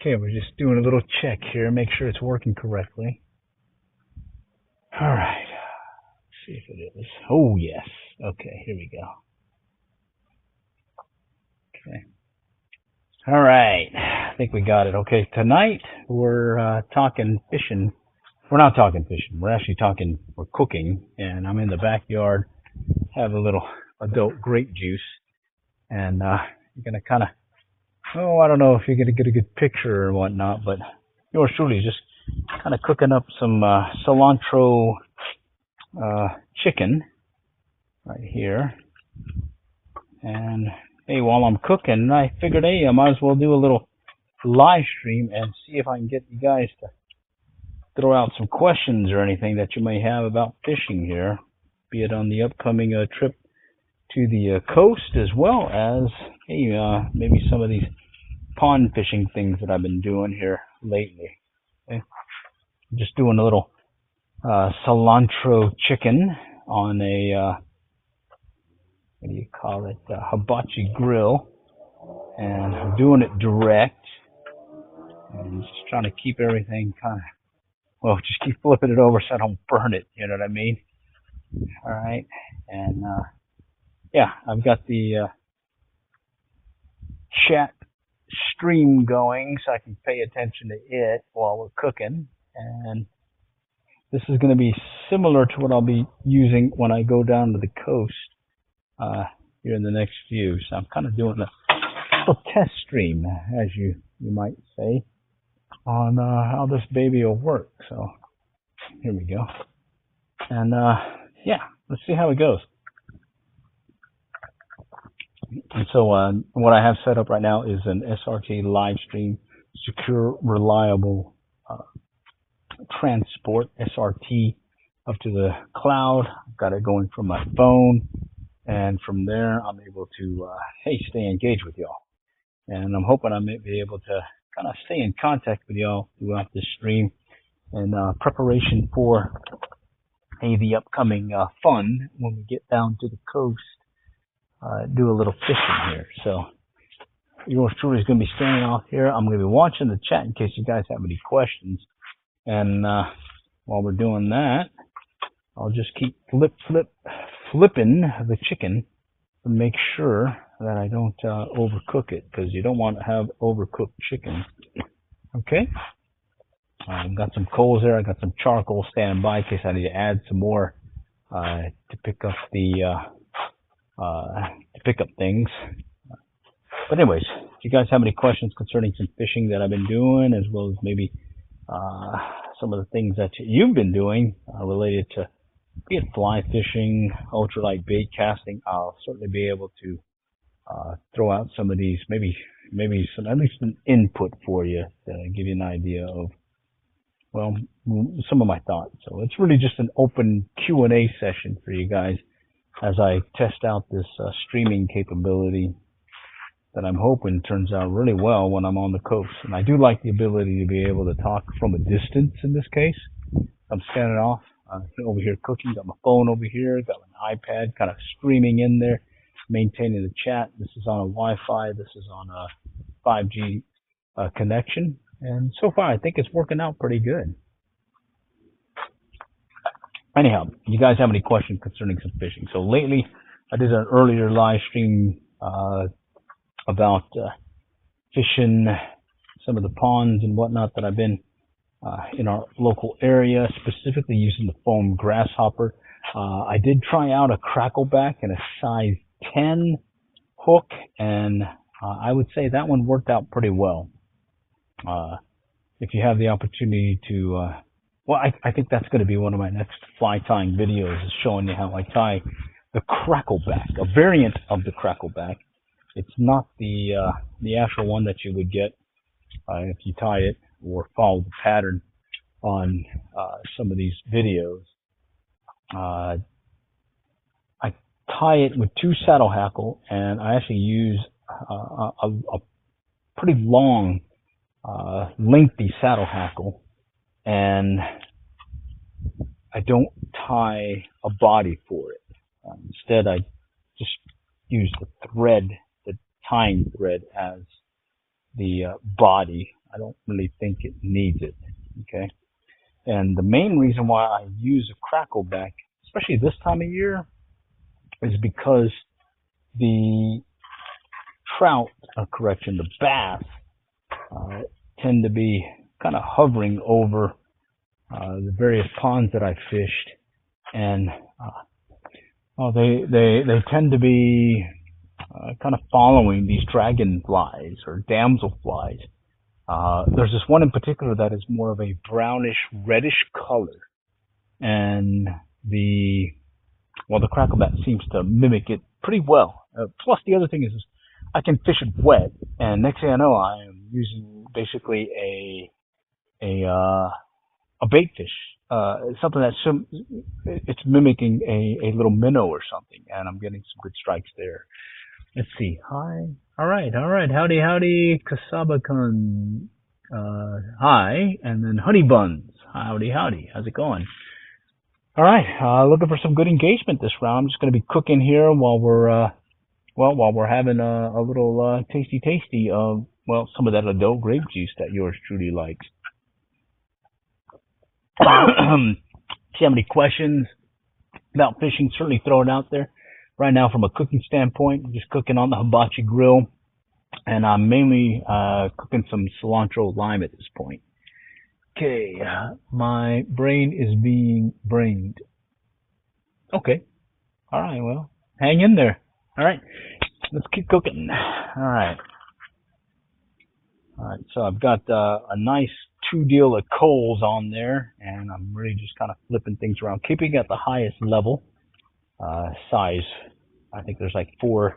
Okay, we're just doing a little check here, make sure it's working correctly. All right, let's see if it is. Oh, yes. Okay, here we go. Okay. All right, I think we got it. Okay, tonight we're talking fishing. We're not talking fishing. We're actually we're cooking, and I'm in the backyard, have a little adult grape juice, and you're going to kind of, I don't know if you're going to get a good picture or whatnot, but yours truly is just kind of cooking up some cilantro chicken right here. And hey, while I'm cooking, I figured, hey, I might as well do a little live stream and see if I can get you guys to throw out some questions or anything that you may have about fishing here, be it on the upcoming trip to the coast, as well as, hey, maybe some of these pond fishing things that I've been doing here lately. Okay? Just doing a little cilantro chicken on a what do you call it, hibachi grill, and I'm doing it direct, and just trying to keep everything kind of, well, just keep flipping it over so I don't burn it, you know what I mean? All right, and yeah, I've got the chat stream going so I can pay attention to it while we're cooking, and this is going to be similar to what I'll be using when I go down to the coast here in the next few. So I'm kind of doing a little test stream, as you might say, on how this baby will work. So here we go. And yeah, let's see how it goes. And so what I have set up right now is an SRT live stream, secure, reliable transport, SRT up to the cloud. I've got it going from my phone, and from there I'm able to hey, stay engaged with y'all. And I'm hoping I may be able to kind of stay in contact with y'all throughout this stream in preparation for the upcoming fun when we get down to the coast. Do a little fishing here. So yours truly is going to be staying off here. I'm going to be watching the chat in case you guys have any questions. And while we're doing that, I'll just keep flipping the chicken to make sure that I don't overcook it, because you don't want to have overcooked chicken. Okay. I've got some coals there. I got some charcoal standing by in case I need to add some more to pick up things. But anyways, if you guys have any questions concerning some fishing that I've been doing, as well as maybe some of the things that you've been doing related to, be it fly fishing, ultralight bait casting, I'll certainly be able to throw out some of these, maybe some, at least an input for you to give you an idea of, well, some of my thoughts. So it's really just an open Q&A session for you guys as I test out this streaming capability that I'm hoping turns out really well when I'm on the coast. And I do like the ability to be able to talk from a distance in this case. I'm standing off over here cooking, got my phone over here, got an iPad kind of streaming in there, maintaining the chat. This is on a Wi-Fi, this is on a 5G connection. And so far I think it's working out pretty good. Anyhow, you guys have any questions concerning some fishing? So lately, I did an earlier live stream about fishing some of the ponds and whatnot that I've been in our local area, specifically using the foam grasshopper. I did try out a crackleback and a size 10 hook, and I would say that one worked out pretty well. If you have the opportunity to well, I think that's going to be one of my next fly tying videos, is showing you how I tie the crackleback, a variant of the crackleback. It's not the actual one that you would get if you tie it or follow the pattern on some of these videos. I tie it with 2 saddle hackle, and I actually use a pretty long, lengthy saddle hackle, and I don't tie a body for it. Instead, I just use the thread, the tying thread, as the body. I don't really think it needs it. Okay. And the main reason why I use a crackleback, especially this time of year, is because the trout, correction, the bass, tend to be kind of hovering over the various ponds that I fished, and they tend to be kind of following these dragonflies or damselflies. There's this one in particular that is more of a brownish reddish color, and the crackleback seems to mimic it pretty well. Plus, the other thing is I can fish it wet, and next thing I know, I am using basically a bait fish, something that's it's mimicking a little minnow or something, and I'm getting some good strikes there. Let's see. Hi. All right. Howdy, Kasabakun. Hi, and then Honey Buns. Howdy. How's it going? All right. Looking for some good engagement this round. I'm just going to be cooking here while we're having a little tasty of some of that adult grape juice that yours truly likes. If you have any questions about fishing, certainly throw it out there. Right now, from a cooking standpoint, I'm just cooking on the hibachi grill, and I'm mainly cooking some cilantro lime at this point. Okay, my brain is being brained. Okay, all right, well, hang in there. All right, let's keep cooking. All right, so I've got a nice 2 deal of coals on there, and I'm really just kind of flipping things around, keeping at the highest level. Size. I think there's like four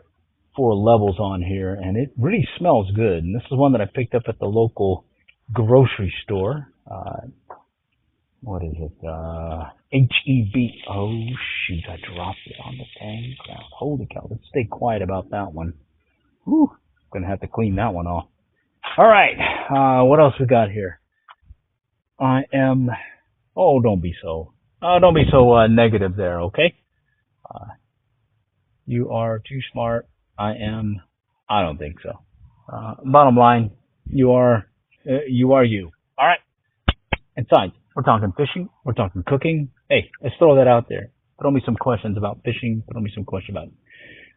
levels on here, and it really smells good. And this is one that I picked up at the local grocery store. What is it? HEB. Oh shoot! I dropped it on the dang ground. Holy cow! Let's stay quiet about that one. Whew! Gonna have to clean that one off. All right. What else we got here? I am. Oh, don't be so negative there. Okay. You are too smart. I am. I don't think so. Bottom line, you are you. All right. And besides, we're talking fishing. We're talking cooking. Hey, let's throw that out there. Throw me some questions about fishing. Throw me some questions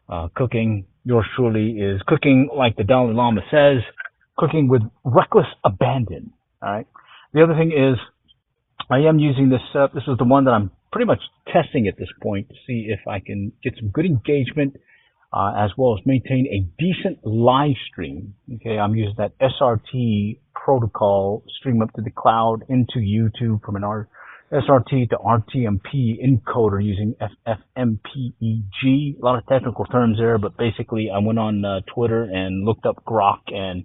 about cooking. Yours truly is cooking like the Dalai Lama says, cooking with reckless abandon. All right. The other thing is, I am using this. This is the one that I'm pretty much testing at this point to see if I can get some good engagement, as well as maintain a decent live stream. Okay, I'm using that SRT protocol, stream up to the cloud into YouTube from an SRT to RTMP encoder using FFmpeg. A lot of technical terms there, but basically I went on Twitter and looked up Grok and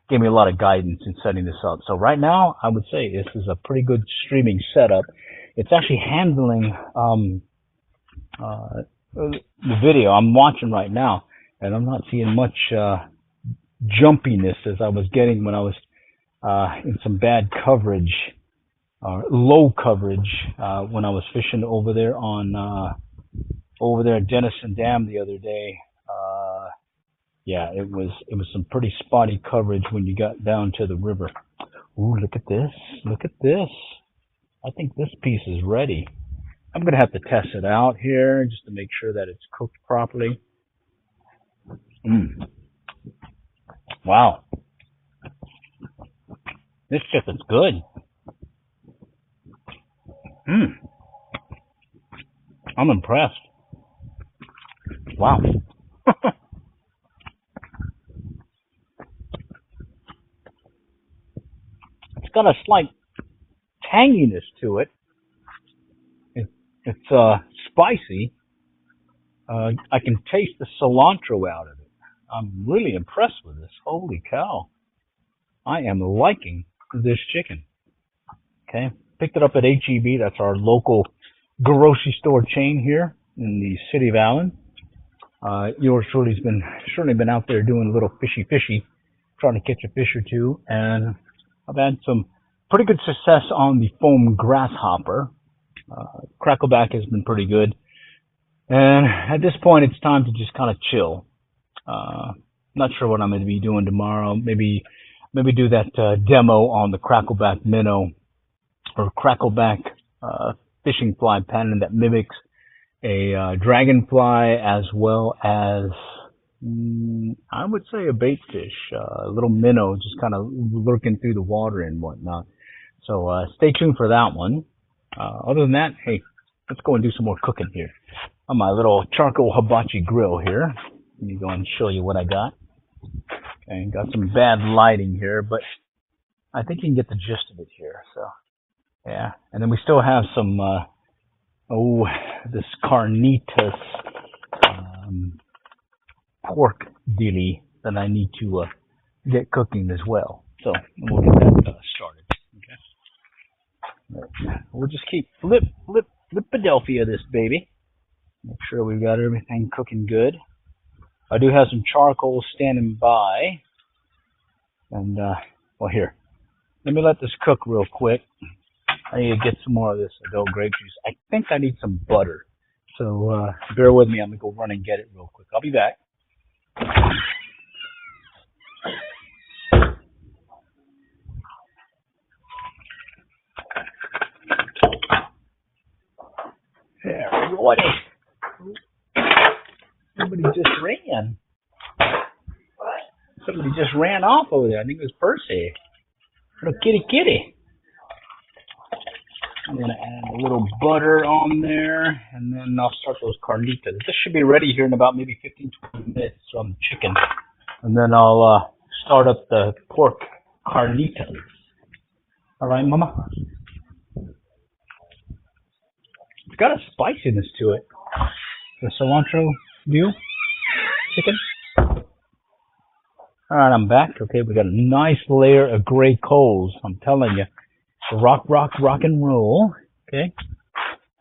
gave me a lot of guidance in setting this up. So right now, I would say this is a pretty good streaming setup. It's actually handling the video I'm watching right now, and I'm not seeing much jumpiness as I was getting when I was in some bad coverage, low coverage, when I was fishing over there at Denison Dam the other day. Yeah, it was some pretty spotty coverage when you got down to the river. Ooh, look at this. Look at this. I think this piece is ready. I'm going to have to test it out here just to make sure that it's cooked properly. Wow. This chicken's good. I'm impressed. Wow. It's got a slight tanginess to it. It's spicy. I can taste the cilantro out of it. I'm really impressed with this. Holy cow. I am liking this chicken. Okay. Picked it up at HEB. That's our local grocery store chain here in the city of Allen. Yours truly's certainly been out there doing a little fishy, trying to catch a fish or two, and I've had some pretty good success on the foam grasshopper. Crackleback has been pretty good. And at this point, it's time to just kind of chill. Not sure what I'm going to be doing tomorrow. Maybe maybe do that demo on the crackleback minnow or crackleback fishing fly pattern that mimics a dragonfly as well as I would say a bait fish, a little minnow just kind of lurking through the water and whatnot. So stay tuned for that one. Other than that, hey, let's go and do some more cooking here on my little charcoal hibachi grill here. Let me go and show you what I got. Okay, got some bad lighting here, but I think you can get the gist of it here. So yeah, and then we still have some this carnitas pork dealie that I need to get cooking as well. So we'll get that started. Okay. We'll just keep Philadelphia this baby. Make sure we've got everything cooking good. I do have some charcoal standing by. And, well, here. Let me let this cook real quick. I need to get some more of this adult grape juice. I think I need some butter. So, bear with me. I'm going to go run and get it real quick. I'll be back. There we go. Somebody just ran. Somebody just ran off over there. I think it was Percy. Little kitty. I'm going to add a little butter on there, and then I'll start those carnitas. This should be ready here in about maybe 15-20 minutes from chicken. And then I'll start up the pork carnitas. All right, Mama? It's got a spiciness to it. The cilantro view chicken. All right, I'm back. Okay, we got a nice layer of gray coals. I'm telling you, rock and roll. Okay,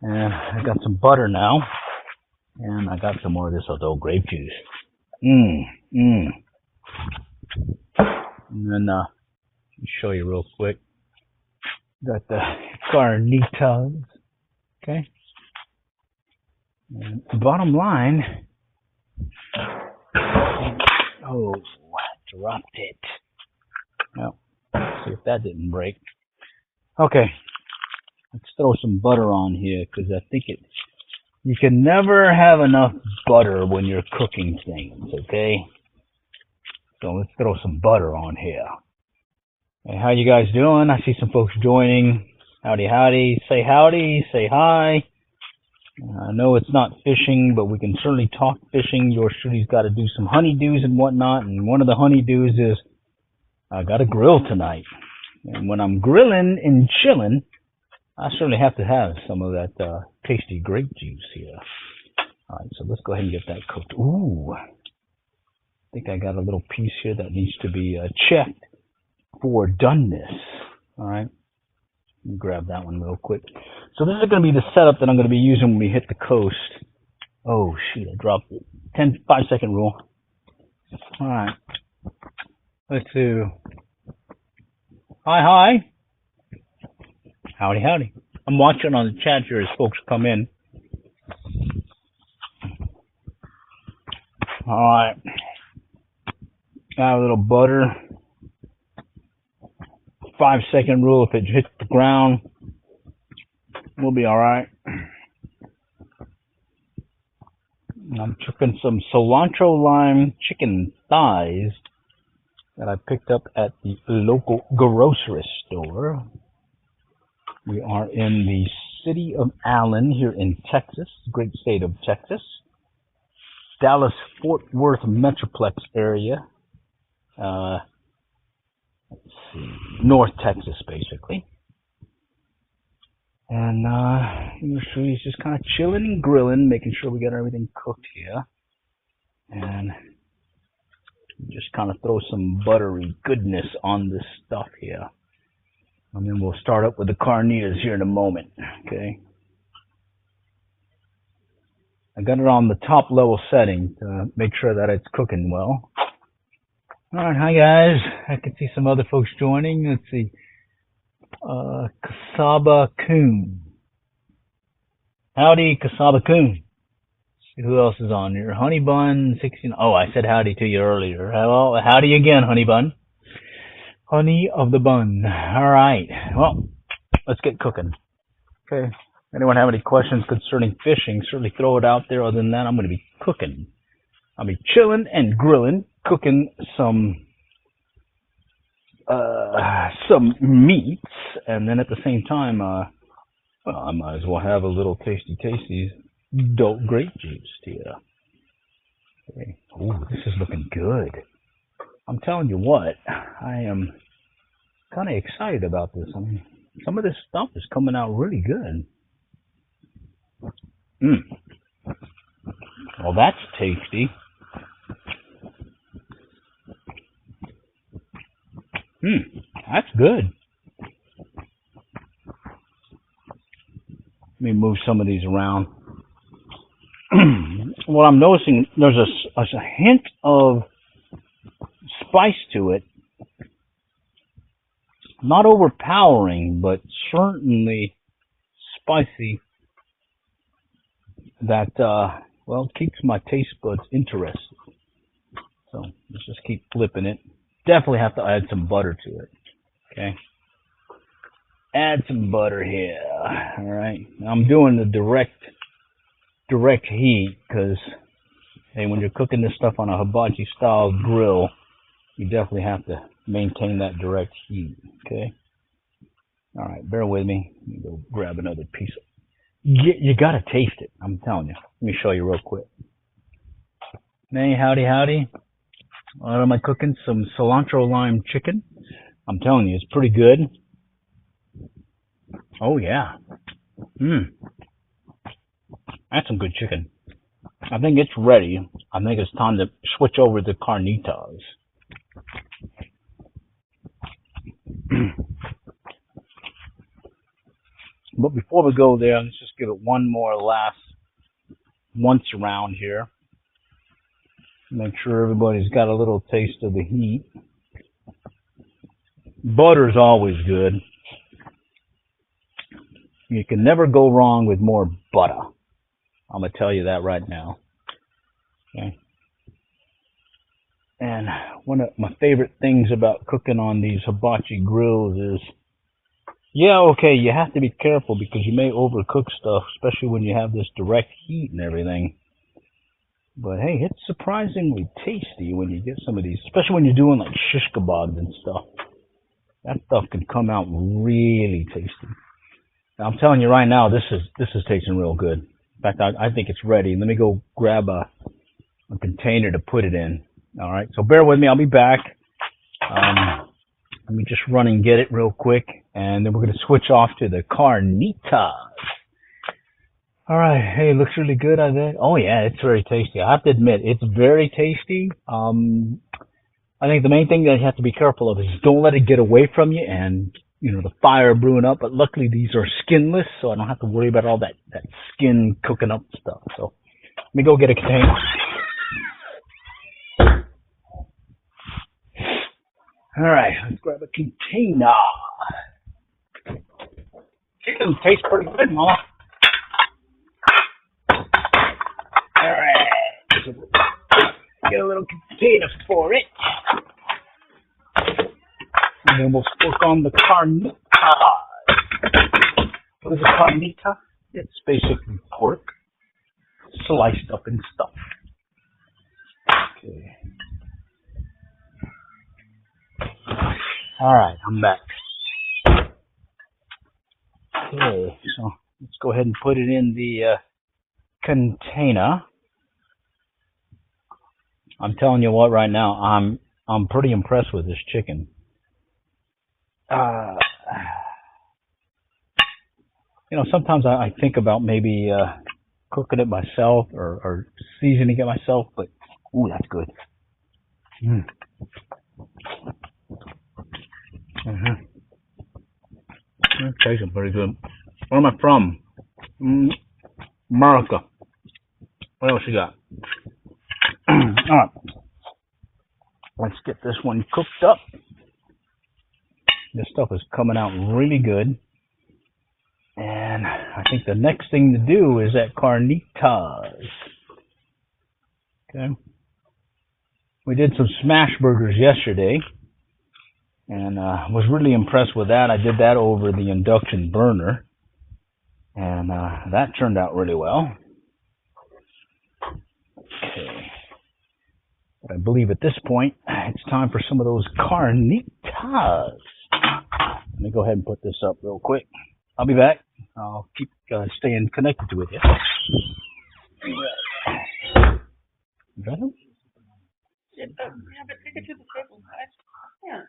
and I got some butter now, and I got some more of this adult grape juice. And then let me show you real quick. Got the carnitas. Okay. And bottom line, oh, I dropped it. Well, let's see if that didn't break. Okay, let's throw some butter on here because I think you can never have enough butter when you're cooking things, okay? So let's throw some butter on here. Hey, how you guys doing? I see some folks joining. Howdy. Say howdy, say hi. I know it's not fishing, but we can certainly talk fishing. Yours truly's got to do some honeydews and whatnot, and one of the honeydews is I got to grill tonight. And when I'm grilling and chilling, I certainly have to have some of that tasty grape juice here. All right, so let's go ahead and get that cooked. Ooh, I think I got a little piece here that needs to be checked for doneness. All right. Let me grab that one real quick. So this is going to be the setup that I'm going to be using when we hit the coast. Oh, shoot, I dropped it. 5-second rule. All right. Let's do. Hi. Howdy. I'm watching on the chat here as folks come in. All right. Add a little butter. 5-second rule. If it hits the ground, we'll be all right. I'm cooking some cilantro lime chicken thighs that I picked up at the local grocery store. We are in the city of Allen here in Texas, great state of Texas. Dallas-Fort Worth Metroplex area. Let's see, North Texas, basically. And he's just kind of chilling and grilling, making sure we got everything cooked here. And just kind of throw some buttery goodness on this stuff here. And then we'll start up with the carnitas here in a moment, okay? I got it on the top level setting to make sure that it's cooking well. All right, hi guys. I can see some other folks joining. Let's see. Kasaba Coon. Howdy, Kasaba Coon. See who else is on here. Honey Bun 16. Oh, I said howdy to you earlier. Well, howdy again, Honey Bun. Honey of the bun. All right. Well, let's get cooking. Okay. Anyone have any questions concerning fishing? Certainly throw it out there. Other than that, I'm going to be cooking. I'll be chilling and grilling, cooking some meats, and then at the same time, well, I might as well have a little tasty adult grape juice here. Okay. Ooh, this is looking good. I'm telling you what, I am kind of excited about this. I mean, some of this stuff is coming out really good. Well, that's tasty. That's good. Let me move some of these around. What I'm noticing, there's a hint of spice to it. Not overpowering, but certainly spicy. That, well, keeps my taste buds interested. So let's just keep flipping it. Definitely have to add some butter to it. Okay. Add some butter here. All right. Now I'm doing the direct heat because, hey, when you're cooking this stuff on a hibachi style grill, you definitely have to maintain that direct heat. Okay. All right. Bear with me. Let me go grab another piece. You got to taste it. I'm telling you. Let me show you real quick. Hey, howdy. What am I cooking? Some cilantro lime chicken. I'm telling you, it's pretty good. Oh, yeah. That's some good chicken. I think it's ready. I think it's time to switch over to carnitas. But before we go there, let's just give it one more last once around here. Make sure everybody's got a little taste of the heat. Butter's always good. You can never go wrong with more butter. I'm going to tell you that right now. Okay. And one of my favorite things about cooking on these hibachi grills is, yeah, okay, you have to be careful because you may overcook stuff, especially when you have this direct heat and everything. But hey, it's surprisingly tasty when you get some of these, especially when you're doing like shish kebabs and stuff. That stuff can come out really tasty. Now, I'm telling you right now, this is tasting real good. In fact, I think it's ready. Let me go grab a container to put it in. All right, so bear with me. I'll be back. Let me just run and get it real quick, and then we're going to switch off to the carnitas. All right. Hey, looks really good, I think. Oh, yeah, it's very tasty. I have to admit, it's very tasty. I think the main thing that you have to be careful of is don't let it get away from you and, you know, the fire brewing up. But luckily, these are skinless, so I don't have to worry about all that skin cooking up stuff. So let me go get a container. All right, let's grab a container. Chicken tastes pretty good, Mama. All right, get a little container for it. And then we'll work on the carnitas. What is a carnita? It's basically pork sliced up and stuff. Okay. All right, I'm back. Okay, so let's go ahead and put it in the container. I'm telling you what, right now, I'm pretty impressed with this chicken. You know, sometimes I think about maybe cooking it myself or seasoning it myself, but ooh, that's good. It tastes pretty good. Where am I from? America. What else you got? All right. Let's get this one cooked up. This stuff is coming out really good. And I think the next thing to do is that carnitas. Okay. We did some smash burgers yesterday. and was really impressed with that. I did that over the induction burner, and that turned out really well. Okay. But I believe at this point, it's time for some of those carnitas. Let me go ahead and put this up real quick. I'll be back. I'll keep staying connected with you. You got them? Yeah, but take it to the table. Yeah.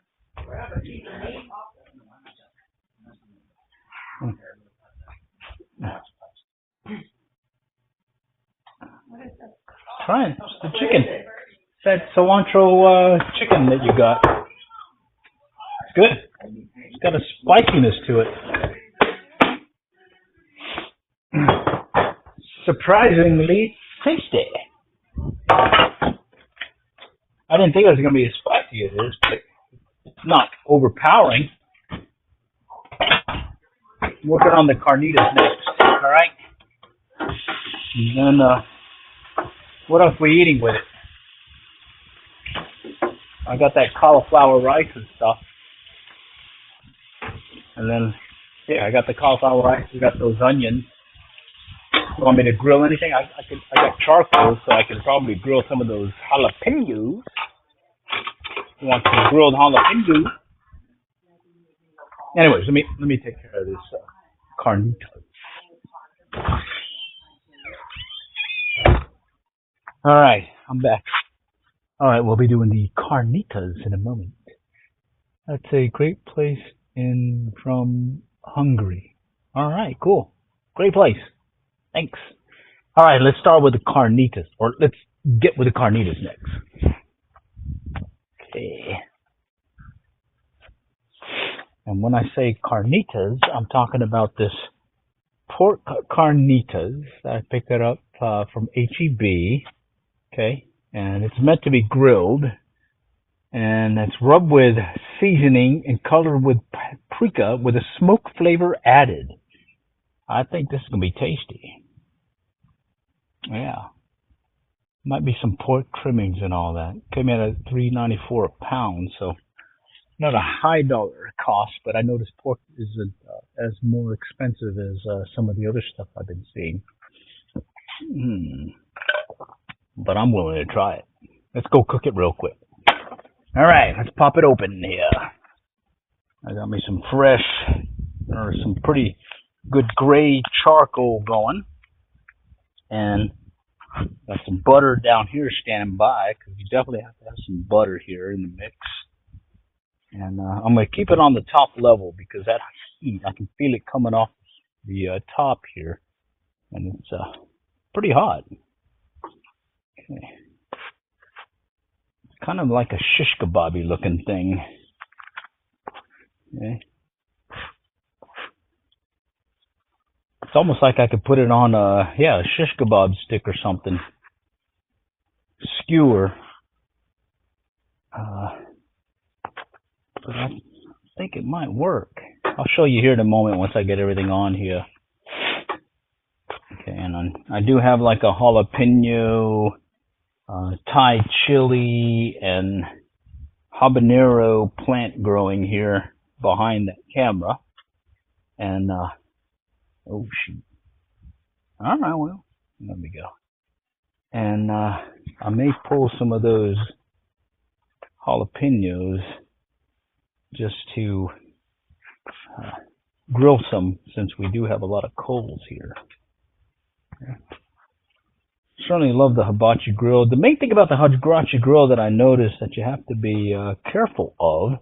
Try it. It's the chicken. It's that cilantro chicken that you got. It's good. It's got a spiciness to it. Surprisingly tasty. I didn't think it was going to be as spicy as it is, but it's not overpowering. Working on the carnitas next, all right? And then, what else are we eating with it? I got that cauliflower rice and stuff. And then, yeah, I got the cauliflower rice. We got those onions. You want me to grill anything? I got charcoal, so I can probably grill some of those jalapenos. You want some grilled jalapenos? Anyways, let me take care of this carnitas. All right, I'm back. All right, we'll be doing the carnitas in a moment. That's a great place from Hungary. All right, cool. Great place. Thanks. All right, let's start with the carnitas, or let's get with the carnitas next. Okay. And when I say carnitas, I'm talking about this pork carnitas. I picked it up from HEB. Okay. And it's meant to be grilled. And it's rubbed with seasoning and colored with paprika with a smoke flavor added. I think this is going to be tasty. Yeah. Might be some pork trimmings and all that. Came in at $3.94 a pound, so not a high dollar cost, but I noticed pork isn't as more expensive as some of the other stuff I've been seeing. But I'm willing to try it. Let's go cook it real quick. All right, let's pop it open here. I got me some fresh, or some pretty good gray charcoal going. And got some butter down here standing by, because you definitely have to have some butter here in the mix. And I'm going to keep it on the top level, because that heat, I can feel it coming off the top here. And it's pretty hot. Okay. It's kind of like a shish kebabby looking thing. Okay. It's almost like I could put it on a shish kebab stick or something. Skewer. But I think it might work. I'll show you here in a moment once I get everything on here. Okay, and I do have like a jalapeno, Thai chili, and habanero plant growing here behind that camera. And, oh shoot. All right, well, let me go. And I may pull some of those jalapenos just to grill some, since we do have a lot of coals here. Okay. Certainly love the hibachi grill. The main thing about the hibachi grill that I noticed that you have to be careful of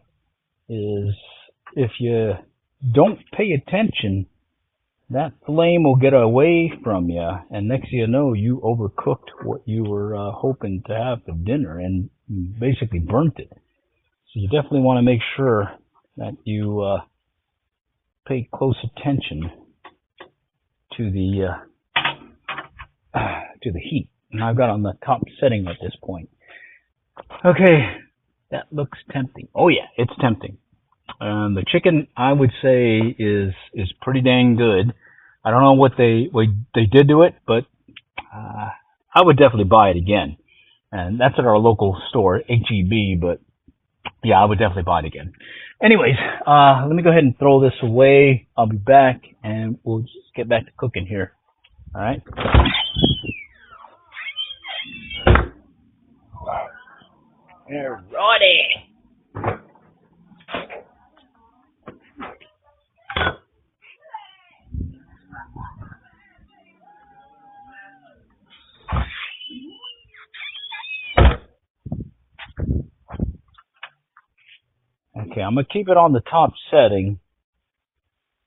is if you don't pay attention, that flame will get away from you, and next thing you know, you overcooked what you were hoping to have for dinner and basically burnt it. So you definitely want to make sure that you pay close attention to the heat. And I've got on the top setting at this point. Okay, that looks tempting. Oh yeah, it's tempting. The chicken, I would say, is pretty dang good. I don't know what they did to it, but I would definitely buy it again. And that's at our local store, HEB. But Yeah, I would definitely buy it again. Anyways, let me go ahead and throw this away. I'll be back, and we'll just get back to cooking here. All right. Alrighty. Okay, I'm gonna keep it on the top setting,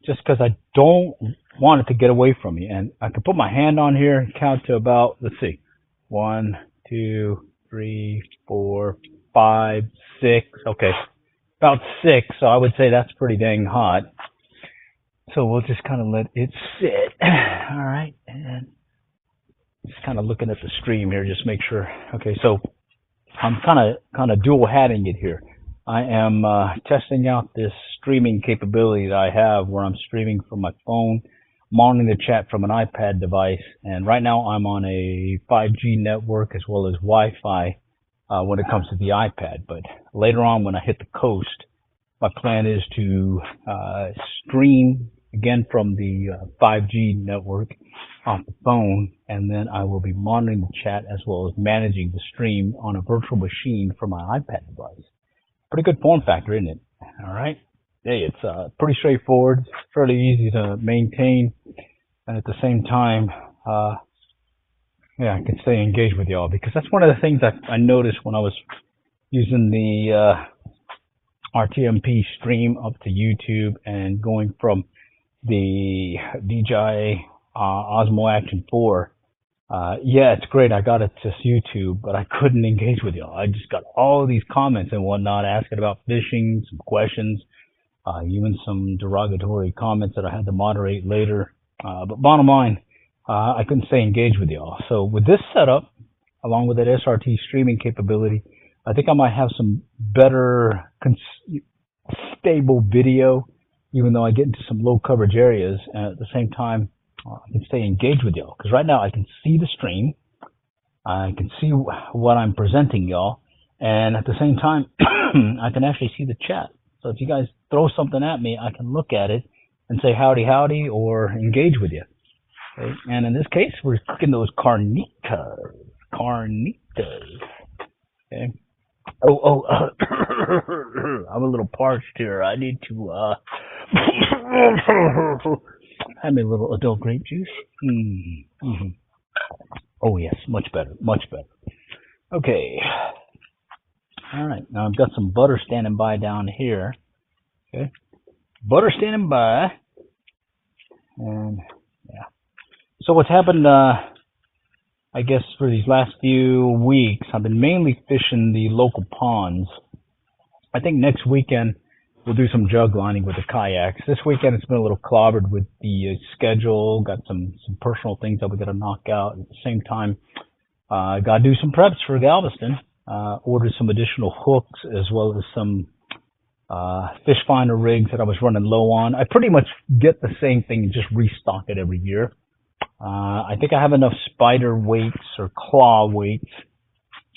just because I don't want it to get away from me. And I can put my hand on here and count to about, let's see, 1, 2, 3, 4, 5, 6. Okay, about 6. So I would say that's pretty dang hot. So we'll just kind of let it sit. All right, and just kind of looking at the stream here, just make sure. Okay, so I'm kind of dual hatting it here. I am testing out this streaming capability that I have, where I'm streaming from my phone, monitoring the chat from an iPad device, and right now I'm on a 5G network as well as Wi-Fi when it comes to the iPad. But later on, when I hit the coast, my plan is to stream again from the 5G network off the phone, and then I will be monitoring the chat as well as managing the stream on a virtual machine from my iPad device. Pretty good form factor, isn't it? All right. Hey, it's pretty straightforward, it's fairly easy to maintain, and at the same time, yeah, I can stay engaged with y'all, because that's one of the things I noticed when I was using the RTMP stream up to YouTube and going from the DJI Osmo Action 4. Yeah, it's great. I got it to YouTube, but I couldn't engage with y'all. I just got all these comments and whatnot asking about fishing, some questions, even some derogatory comments that I had to moderate later. But bottom line, I couldn't stay engaged with y'all. So with this setup, along with that SRT streaming capability, I think I might have some better stable video, even though I get into some low coverage areas, and at the same time, I can stay engaged with y'all. Because right now I can see the stream, I can see what I'm presenting y'all, and at the same time, I can actually see the chat. So if you guys throw something at me, I can look at it and say howdy howdy or engage with you. Okay? And in this case, we're cooking those carnitas. Okay. I'm a little parched here. I need to have me a little adult grape juice. Mm-hmm. Oh yes, much better, much better. Okay. All right. Now I've got some butter standing by down here. Okay. Butter standing by. And yeah. So what's happened, I guess for these last few weeks, I've been mainly fishing the local ponds. I think next weekend we'll do some jug lining with the kayaks. This weekend it's been a little clobbered with the schedule. Got some personal things that we got to knock out. At the same time, got to do some preps for Galveston. Ordered some additional hooks as well as some fish finder rigs that I was running low on. I pretty much get the same thing and just restock it every year. I think I have enough spider weights or claw weights.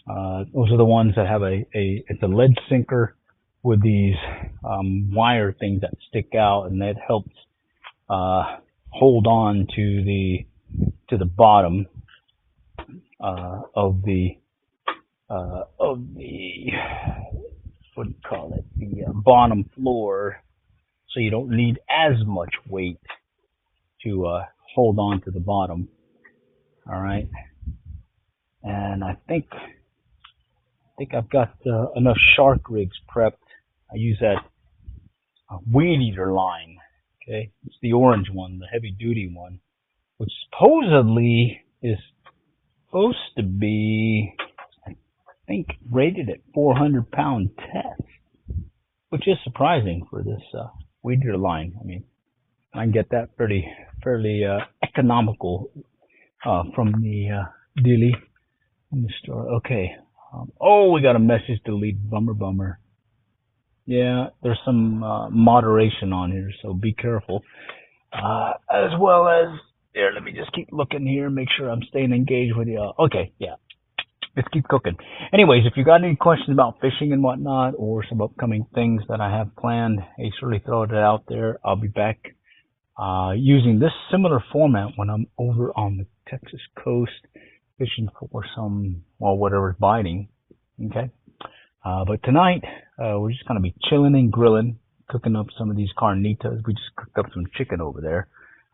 Those are the ones that have it's a lead sinker with these wire things that stick out, and that helps hold on to the bottom of the what do you call it, the bottom floor, so you don't need as much weight to hold on to the bottom. All right, and I think I've got enough shark rigs prepped. I use that weed eater line. Okay, it's the orange one, the heavy duty one, which supposedly is supposed to be, I think, rated at 400-pound test, which is surprising for this weed eater line. I mean, I can get that fairly economical from the dealie in the store. Okay. Oh, we got a message delete. Bummer. Yeah, there's some moderation on here, so be careful. As well as, here, let me just keep looking here, make sure I'm staying engaged with you. Okay, yeah. let's keep cooking. Anyways, if you got any questions about fishing and whatnot, or some upcoming things that I have planned, hey, certainly throw it out there. I'll be back using this similar format when I'm over on the Texas coast fishing for some, well, whatever's biting. Okay. But tonight, we're just going to be chilling and grilling, cooking up some of these carnitas. We just cooked up some chicken over there.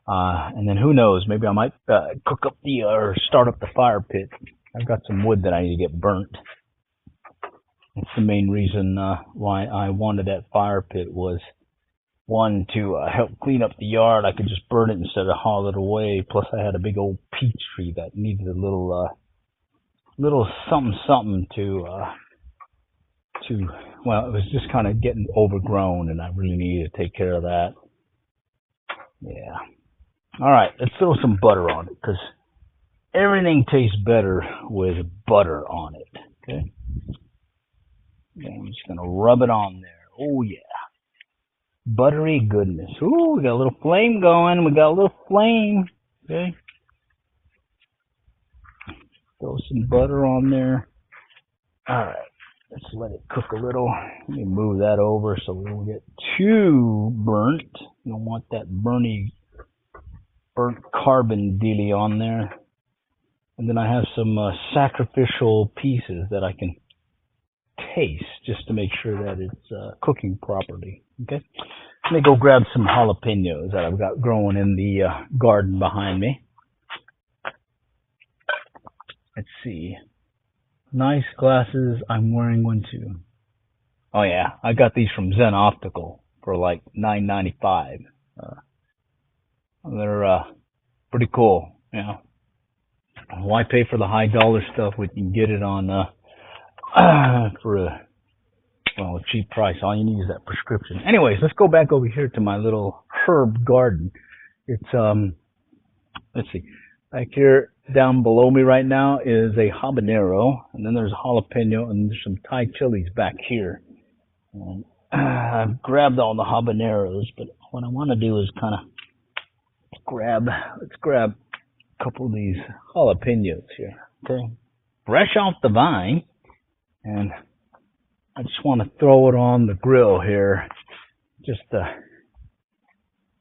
And then who knows, maybe I might cook up or start up the fire pit. I've got some wood that I need to get burnt. That's the main reason why I wanted that fire pit was, one, to help clean up the yard. I could just burn it instead of haul it away. Plus, I had a big old peach tree that needed a little something to, well, it was just kind of getting overgrown, and I really needed to take care of that. Yeah. All right, let's throw some butter on it, because everything tastes better with butter on it. Okay. Yeah, I'm just gonna rub it on there. Oh yeah. Buttery goodness. Ooh, we got a little flame going. We got a little flame. Okay. Throw some butter on there. Alright. Let's let it cook a little. Let me move that over so we don't get too burnt. You don't want that burnt carbon dealy on there. And then I have some sacrificial pieces that I can taste just to make sure that it's cooking properly. Okay. Let me go grab some jalapenos that I've got growing in the garden behind me. Let's see. Nice glasses. I'm wearing one too. Oh yeah, I got these from Zen Optical for like $9.95. They're pretty cool. You know, why pay for the high dollar stuff when you can get it on for a cheap price? All you need is that prescription. Anyways, let's go back over here to my little herb garden. It's let's see, back here down below me right now is a habanero, and then there's a jalapeno, and there's some Thai chilies back here. And I've grabbed all the habaneros, but what I want to do is kind of let's grab a couple of these jalapenos here. Okay, fresh off the vine, and I just want to throw it on the grill here, just to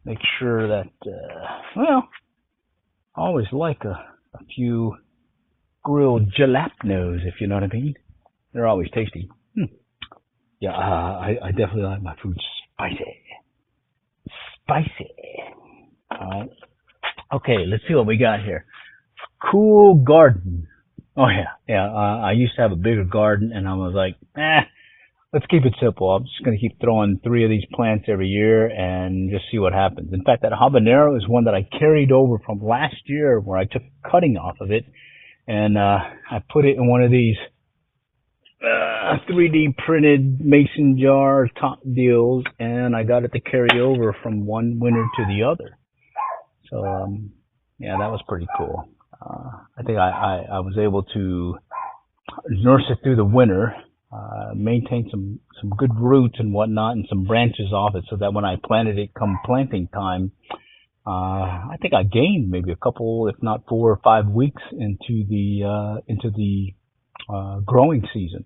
make sure that, well, I always like a few grilled jalapenos, if you know what I mean. They're always tasty. Yeah, I definitely like my food spicy. Spicy. Alright. Okay, let's see what we got here. Cool garden. Oh yeah. I used to have a bigger garden, and I was like, let's keep it simple. I'm just going to keep throwing 3 of these plants every year and just see what happens. In fact, that habanero is one that I carried over from last year, where I took cutting off of it, and I put it in one of these 3D printed mason jar top deals, and I got it to carry over from one winter to the other. So, yeah, that was pretty cool. I think I was able to nurse it through the winter, maintain some good roots and whatnot, and some branches off it, so that when I planted it come planting time, I think I gained maybe a couple, if not 4 or 5 weeks into the growing season,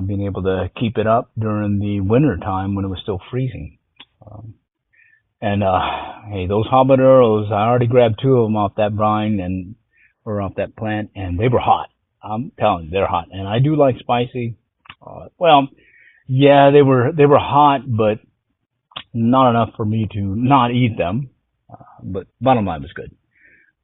being able to keep it up during the winter time when it was still freezing. Hey, those habaneros, I already grabbed 2 of them off that vine or off that plant, and they were hot. I'm telling you, they're hot. And I do like spicy. Well, yeah, they were hot, but not enough for me to not eat them. But bottom line was good.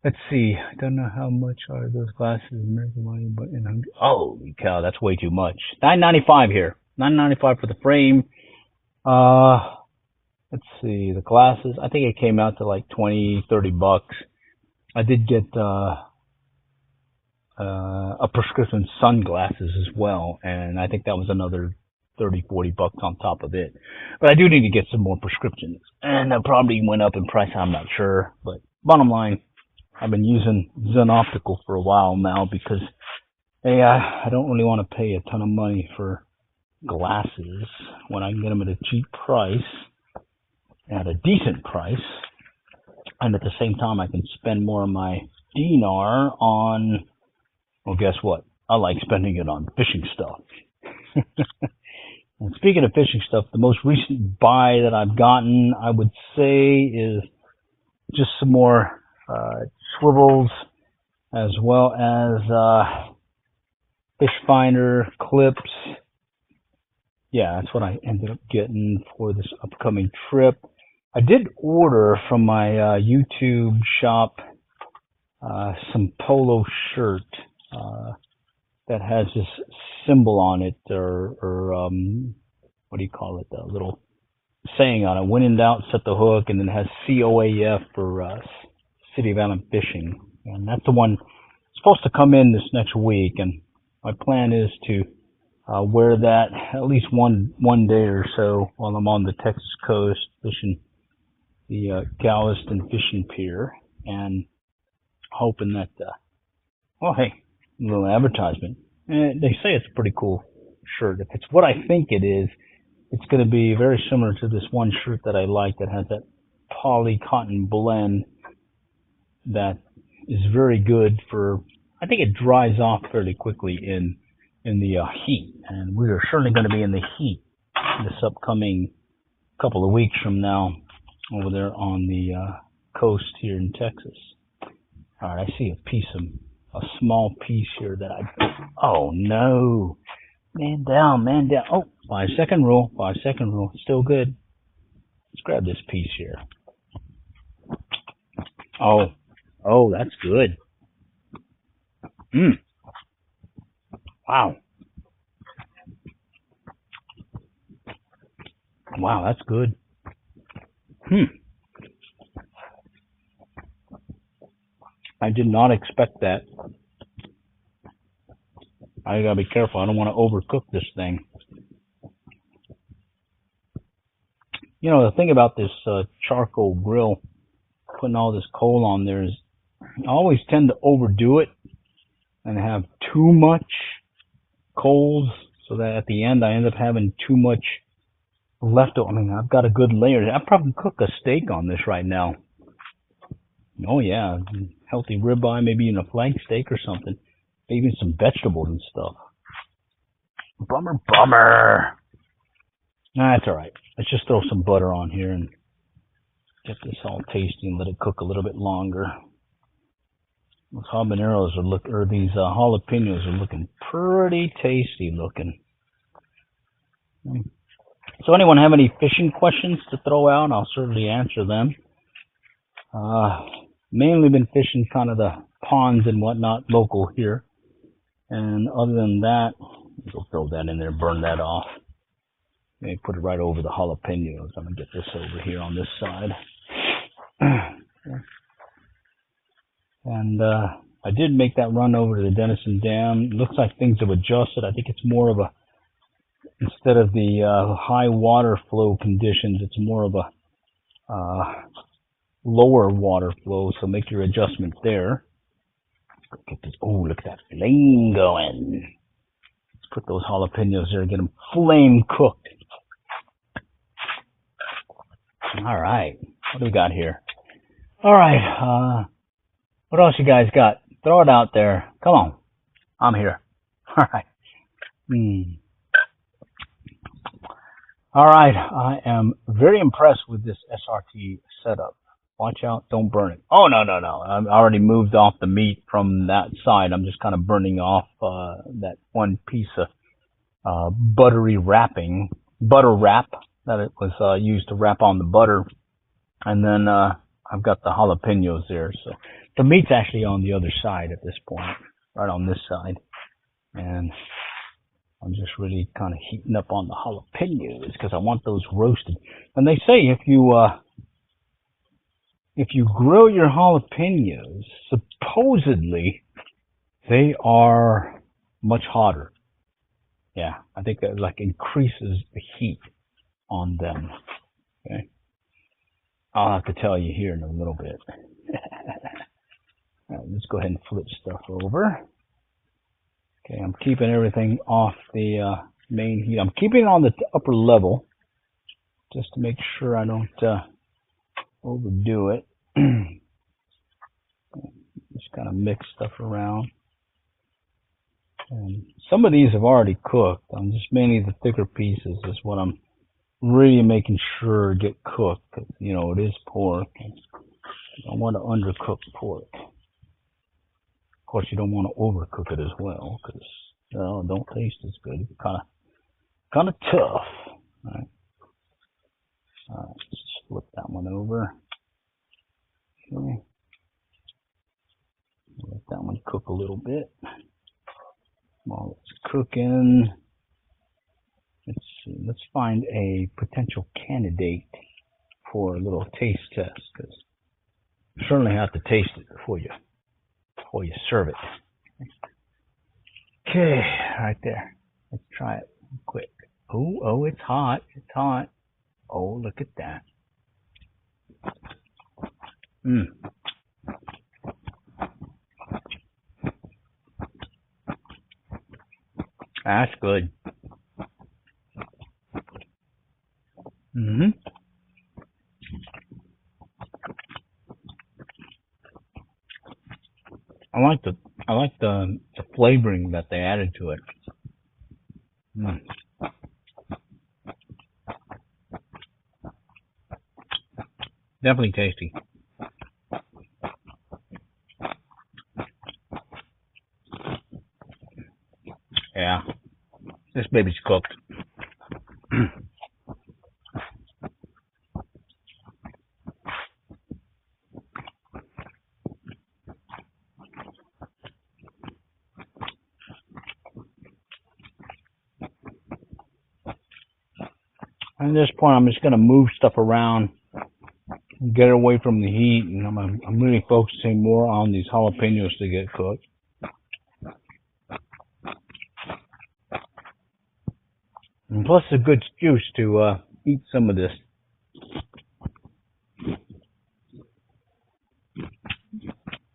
Let's see. I don't know how much are those glasses American money, but holy cow, that's way too much. $9.95 here. $9.95 for the frame. Let's see, the glasses. I think it came out to like $20-$30. I did get a prescription sunglasses as well, and I think that was another $30-$40 on top of it. But I do need to get some more prescriptions, and that probably went up in price. I'm not sure, but bottom line, I've been using Zen Optical for a while now because, hey, I don't really want to pay a ton of money for glasses when I can get them at a cheap price, at a decent price, and at the same time I can spend more of my dinar on, well, guess what? I like spending it on fishing stuff. And speaking of fishing stuff, the most recent buy that I've gotten, I would say, is just some more swivels, as well as fish finder clips. Yeah, that's what I ended up getting for this upcoming trip. I did order from my YouTube shop some polo shirt that has this symbol on it, or what do you call it? A little saying on it. When in doubt, set the hook, and then it has COAF for City of Island Fishing, and that's the one supposed to come in this next week. And my plan is to wear that at least one day or so while I'm on the Texas coast fishing the Galveston Fishing Pier, and hoping that, well, hey, a little advertisement. They say it's a pretty cool shirt. If it's what I think it is, it's going to be very similar to this one shirt that I like that has that poly cotton blend that is very good for, I think it dries off fairly quickly in the heat. And we are certainly going to be in the heat this upcoming couple of weeks from now over there on the coast here in Texas. All right, I see a small piece here that oh no, man down. Oh, 5 second rule, still good. Let's grab this piece here. Oh, that's good. Wow, that's good. I did not expect that. I gotta be careful. I don't want to overcook this thing. You know, the thing about this charcoal grill, putting all this coal on there, is I always tend to overdo it and have too much coals, so that at the end I end up having too much leftover. I mean, I've got a good layer. I'd probably cook a steak on this right now. Oh yeah, healthy ribeye, maybe even a flank steak or something. Maybe even some vegetables and stuff. Bummer. Nah, that's alright. Let's just throw some butter on here and get this all tasty and let it cook a little bit longer. Those habaneros these jalapenos are looking pretty tasty looking. So anyone have any fishing questions to throw out? I'll certainly answer them. Mainly been fishing kind of the ponds and whatnot local here. And other than that, we'll throw that in there, burn that off. Maybe put it right over the jalapenos. I'm going to get this over here on this side. And I did make that run over to the Denison Dam. Looks like things have adjusted. I think it's more of a, instead of the high water flow conditions, it's more of a lower water flow, so make your adjustment there. Get this, oh, look at that flame going. Let's put those jalapenos there and get them flame cooked. All right, what do we got here? All right, what else you guys got? Throw it out there. Come on, I'm here. All right. All right, I am very impressed with this SRT setup. Watch out, don't burn it. Oh, no. I already moved off the meat from that side. I'm just kind of burning off that one piece of butter wrap that it was used to wrap on the butter. And then I've got the jalapenos there. So the meat's actually on the other side at this point, right on this side. And I'm just really kind of heating up on the jalapenos because I want those roasted. And they say if you grill your jalapenos, supposedly they are much hotter. Yeah, I think that like increases the heat on them. Okay, I'll have to tell you here in a little bit. All right, let's go ahead and flip stuff over. Okay, I'm keeping everything off the main heat. I'm keeping it on the upper level just to make sure I don't overdo it. Just kind of mix stuff around. And some of these have already cooked. I'm just mainly the thicker pieces is what I'm really making sure get cooked. You know, it is pork. And you don't want to undercook pork. Of course, you don't want to overcook it as well, because it don't taste as good. It's kind of tough. All right. Let's flip that one over. Okay. Let that one cook a little bit. While it's cooking, let's see. Let's find a potential candidate for a little taste test, because you certainly have to taste it before you serve it. Okay, right there. Let's try it quick. Oh, it's hot. It's hot. Oh, look at that. That's good. I like the flavoring that they added to it. Definitely tasty. Yeah, this baby's cooked. At this point, I'm just going to move stuff around, get it away from the heat, and I'm really focusing more on these jalapenos to get cooked. And plus, a good excuse to eat some of this.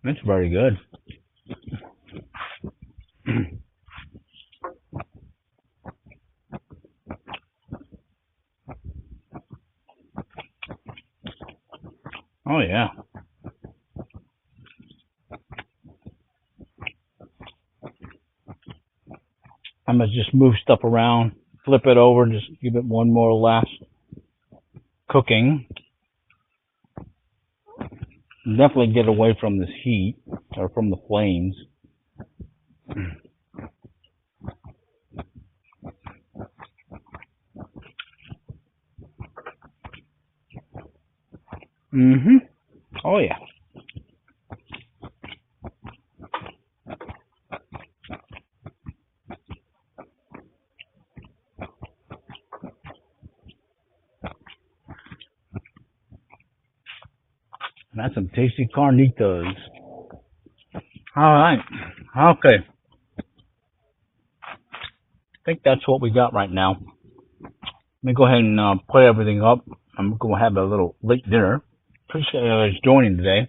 It's very good. Oh yeah. I'm gonna just move stuff around, flip it over, just give it one more last cooking. Definitely get away from this heat, or from the flames. Oh yeah. That's some tasty carnitas. Alright. Okay. I think that's what we got right now. Let me go ahead and put everything up. I'm going to have a little late dinner. Appreciate you guys joining today.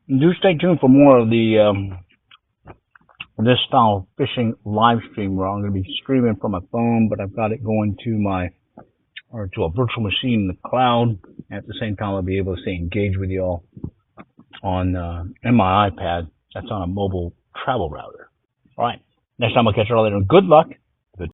Do stay tuned for more of the this style of fishing live stream where I'm going to be streaming from my phone, but I've got it going to to a virtual machine in the cloud. At the same time, I'll be able to stay engaged with you all on in my iPad. That's on a mobile travel router. All right. Next time I'll catch you all later. Good luck.